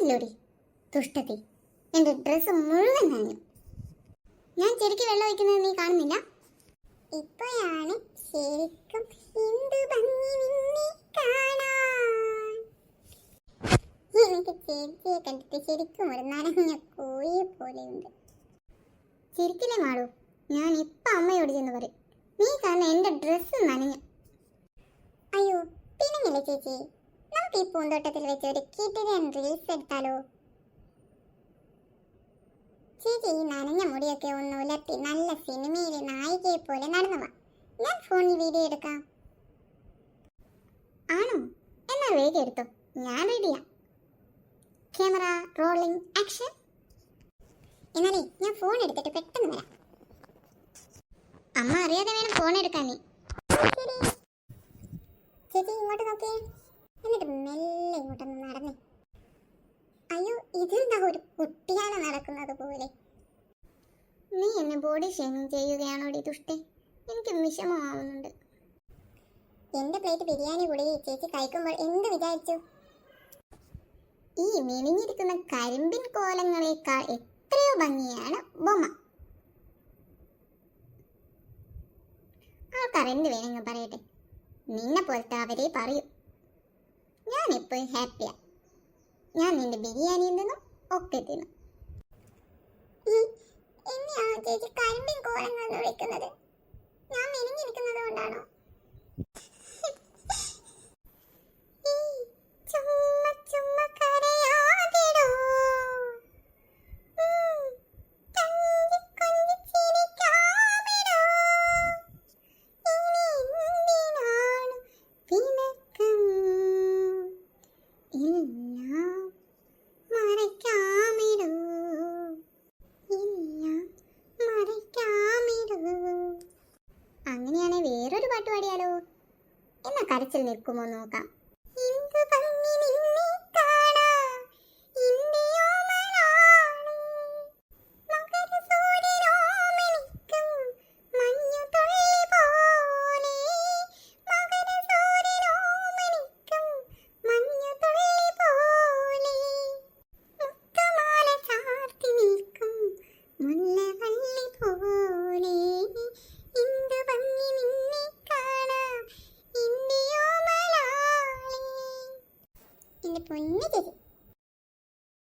കണ്ടില്ലോടി ദുഷ്ടത്തി, എന്റെ ഡ്രസ്സ് മുഴുവൻ നനഞ്ഞു. ഞാൻ ചെരുക്കി വെള്ളം ഒഴിക്കുന്നത് നീ കാണുന്നില്ല? ഇപ്പോഴാണ് ശരിക്കും എന്ത് ഭംഗി നിന്നെ കാണാൻ. എനിക്ക് ചേച്ചിയെ കണ്ടിട്ട് ശരിക്കും ഒരു നനഞ്ഞ കോഴിയെ പോലെയുണ്ട്. ശരിക്കില്ലേ മാളു, ഞാൻ ഇപ്പൊ അമ്മയോട് ചെന്ന് പറയും, നീ കാരണം എന്റെ ഡ്രസ്സ് നനഞ്ഞു. അയ്യോ പിന്നെയല്ലേ ചേച്ചി, നമുക്ക് ഈ പൂന്തോട്ടത്തിൽ വെച്ച് ഒരു കിടിലൻ റീൽസ് എടുത്താലോ? ചേച്ചി ഈ നനഞ്ഞ മുടിയൊക്കെ ഒന്ന് ഉലർത്തി നല്ല സിനിമയിലെ നായികയെ പോലെ നടന്നവ. ഞാൻ ഫോണിൽ വീഡിയോ എടുക്കാം. ആണോ? എന്നാൽ വേഗം എടുത്തോ, ഞാൻ റെഡിയാ. Camera rolling action. എന്നാലേ ഞാൻ ഫോൺ എടുത്തിട്ട് പെട്ടെന്ന് വരാം. അമ്മ അറിയാതെ വേണം ഫോൺ എടുക്കാൻ. നീ ചേച്ചി ഇങ്ങോട്ട് നോക്കിയേ, എന്നിട്ട് മെല്ലെ ഇങ്ങോട്ടൊന്ന് നടന്നേ. അയ്യോ ഇതെന്താ ഒരു കുട്ടിയാണ് നടക്കുന്നത് പോലെ. നീ എന്നെ ബോഡി ഷേമിങ് ചെയ്യുകയാണോടി ദുഷ്ടേ? എനിക്ക് വിഷമമാവുന്നുണ്ട്. എന്റെ പ്ലേറ്റ് ബിരിയാണി കൂടി ചേച്ചി കഴിക്കുമ്പോൾ എന്ത് വിചാരിച്ചു? ഈ മെലിഞ്ഞിരിക്കുന്ന കരിമ്പിൻ കോലങ്ങളെക്കാൾ എത്രയോ ഭംഗിയാണ് ബൊമ്മ. ആൾക്കാർ എന്ത് വേണമെങ്കിൽ പറയട്ടെ, നിന്നെ പോലത്തെ അവരെ പറയൂ. ഞാൻ എപ്പോഴും ഹാപ്പിയാ. ഞാൻ നിന്റെ ബിരിയാണിയിൽ നിന്നും ഒക്കെ തിന്നു. എന്നെയാണോ ചേച്ചി കരിമ്പിൻ കോലങ്ങൾ എന്ന് വിളിക്കുന്നത്? ഞാൻ മെലിഞ്ഞിരിക്കുന്നത് കൊണ്ടാണോ? അങ്ങനെയാണെങ്കിൽ വേറൊരു പാട്ട് പാടിയാലോ? എന്നാ കരച്ചിൽ നിൽക്കുമോ നോക്കാം. പൊന്നു ചേച്ചി,